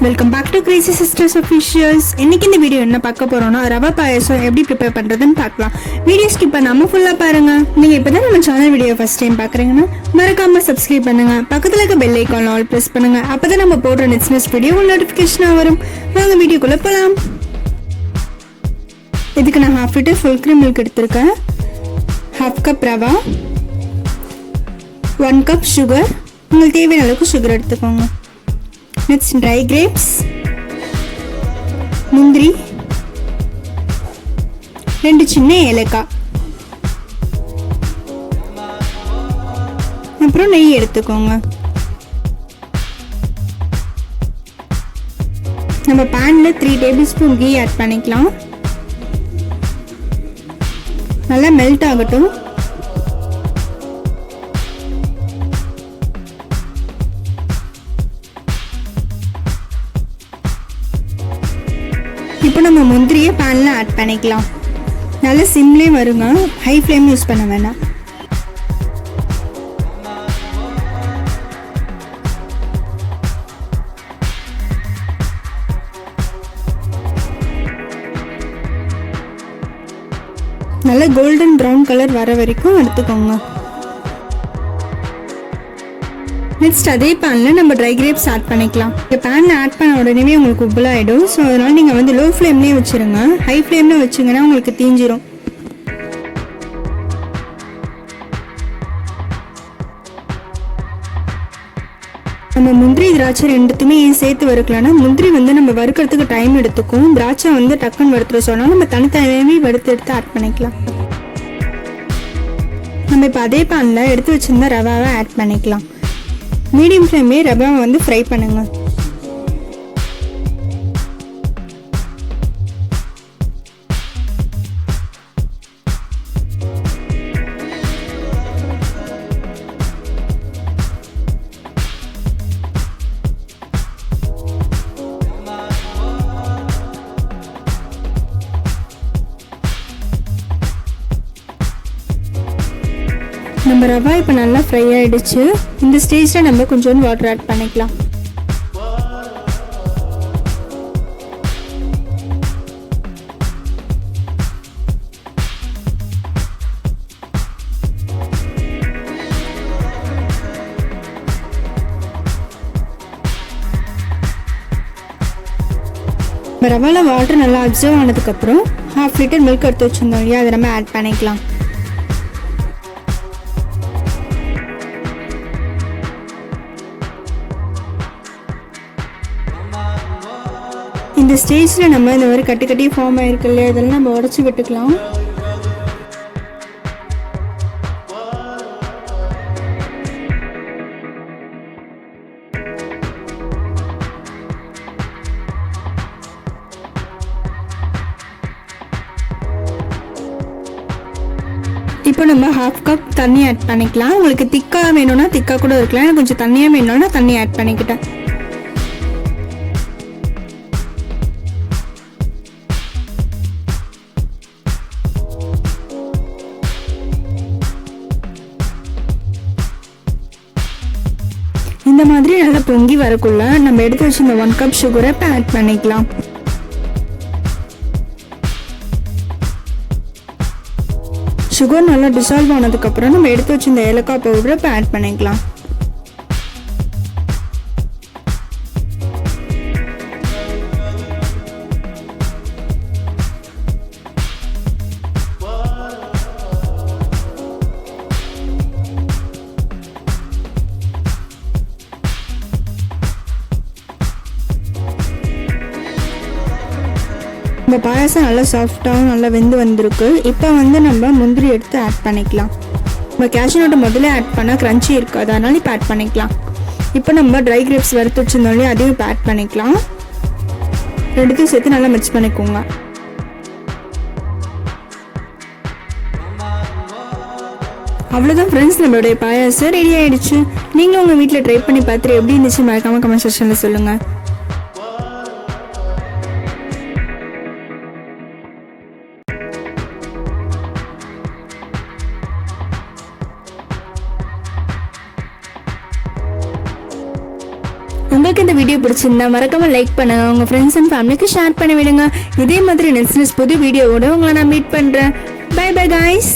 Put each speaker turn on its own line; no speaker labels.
Welcome back to crazy sisters officials. இன்னைக்கு இந்த video என்ன பார்க்க போறோம்னா ரவா பாயசம் எப்படி ப்ரிப்பேர் பண்றதுன்னு பார்க்கலாம். வீடியோ ஸ்கிப் பண்ணாம ஃபுல்லா பாருங்க. நீங்க இப்பதான் நம்ம சேனல் வீடியோ ஃபர்ஸ்ட் டைம் பாக்குறீங்கன்னா மறக்காம சப்ஸ்கிரைப் பண்ணுங்க. பக்கத்துல இருக்க பெல் ஐகான் ஆல் பிரஸ் பண்ணுங்க. அப்பதான் நம்ம போடுற நெக்ஸ்ட் வீடியோ நோட்டிபிகேஷனா வரும். வாங்க வீடியோக்குள்ள போலாம். இதுக்கு நான் 1/2 லிட்டர் ஃபுல் க்ரீம் மில்க் எடுத்திருக்கேன், 1/2 கப் ரவா, 1 கப் சுகர். உங்களுக்கு தேவையான அளவுக்கு சுகர் எடுத்துக்கோங்க. நெக்ஸ்ட் ட்ரை கிரேப்ஸ், முந்திரி, 2 சின்ன ஏலக்காய், அப்புறம் நெய் எடுத்துக்கோங்க. நம்ம பேன்ல 3 டேபிள் ஸ்பூன் கீ ஆட் பண்ணிக்கலாம். நல்லா மெல்ட் ஆகட்டும். இப்போ நம்ம முந்திரியை பேனில் ஆட் பண்ணிக்கலாம். நல்லா சிம்லேயே வருங்க, ஹை ஃப்ளேம் யூஸ் பண்ண வேண்டாம். நல்லா கோல்டன் ப்ரௌன் கலர் வர வரைக்கும் எடுத்துக்கோங்க. நெக்ஸ்ட் அதே பேனில் நம்ம ட்ரை கிரேப்ஸ் ஆட் பண்ணிக்கலாம். இந்த பேனில் ஆட் பண்ண உடனே உங்களுக்கு உப்பலாகிடும். ஸோ அதனால் நீங்கள் வந்து லோ ஃப்ளேம்லேயே வச்சுருங்க. ஹை ஃப்ளேமில் வச்சிங்கன்னா உங்களுக்கு தீஞ்சிரும். நம்ம முந்திரி திராட்சை ரெண்டுத்துமே ஏன் சேர்த்து வறுக்கலாம்னா, முந்திரி வந்து நம்ம வறுக்கிறதுக்கு டைம் எடுத்துக்கும், திராட்சை வந்து டக்குன்னு வறுத்துரும். சொன்னால் நம்ம தனித்தனியாகவே எடுத்து ஆட் பண்ணிக்கலாம். நம்ம இப்போ அதே பேனில் எடுத்து வச்சுருந்தா ரவாவை ஆட் பண்ணிக்கலாம். மீடியம் ஃப்ளேம்லேயே ரவாவை வந்து ஃப்ரை பண்ணுங்க. நம்ம ரவா இப்போ நல்லா ஃப்ரை ஆகிடுச்சு. இந்த ஸ்டேஜில் நம்ம கொஞ்சோண்டு வாட்டர் ஆட் பண்ணிக்கலாம். ரவாவில் வாட்டர் நல்லா அப்சர்வ் ஆனதுக்கப்புறம் 1/2 லிட்டர் மில்க் எடுத்து வச்சுருந்தோம் இல்லையா, அதை நம்ம ஆட் பண்ணிக்கலாம். இந்த ஸ்டேஜில் நம்ம இந்த மாதிரி கட்டி ஃபார்ம் ஆகிருக்கு இல்லையா, இதெல்லாம் நம்ம உடச்சி விட்டுக்கலாம். இப்போ நம்ம 1/2 கப் தண்ணி ஆட் பண்ணிக்கலாம். உங்களுக்கு திக்காக வேணும்னா திக்காக கூட இருக்கலாம். எனக்கு கொஞ்சம் தண்ணியாக வேணும்னா தண்ணி ஆட் பண்ணிக்கிட்டேன். இந்த மாதிரி நல்லா பொங்கி வரக்குள்ள நம்ம எடுத்து வச்சு இந்த 1 கப் சுகரை இப்போ ஆட் பண்ணிக்கலாம். சுகர் நல்லா டிசால்வ் ஆனதுக்கப்புறம் நம்ம எடுத்து வச்சு இந்த ஏலக்காய் பவுடரை இப்போ ஆட் பண்ணிக்கலாம். இந்த பாயாசம் நல்லா சாஃப்டாகவும் நல்லா வெந்து வந்திருக்கு. இப்போ வந்து நம்ம முந்திரி எடுத்து ஆட் பண்ணிக்கலாம். நம்ம கேஷ்யூ நட்டை முதல்ல ஆட் பண்ணால் க்ரன்ச்சி இருக்காது, அதனால இப்போ ஆட் பண்ணிக்கலாம். இப்போ நம்ம ட்ரை கிரேப்ஸ் வறுத்து வச்சிருந்தோம்லையே அதையும் இப்போ ஆட் பண்ணிக்கலாம். ரெண்டுத்தையும் சேர்த்து நல்லா மிக்ஸ் பண்ணிக்கோங்க. அவ்வளோதான் ஃப்ரெண்ட்ஸ், நம்மளுடைய பாயாசம் ரெடி ஆகிடுச்சு. நீங்களும் உங்கள் வீட்டில் ட்ரை பண்ணி பார்த்துட்டு எப்படி இருந்துச்சு மறக்காம கமெண்ட் செக்ஷனில் சொல்லுங்கள். உங்களுக்கு இந்த வீடியோ பிடிச்சிருந்தா மறக்காம லைக் பண்ணுங்க, உங்க ஃப்ரெண்ட்ஸ் அண்ட் ஃபேமிலிக்கு ஷேர் பண்ணி விடுங்க. இதே மாதிரி நெக்ஸ்ட் புது வீடியோவோட உங்களை நான் மீட் பண்றேன். Bye bye guys.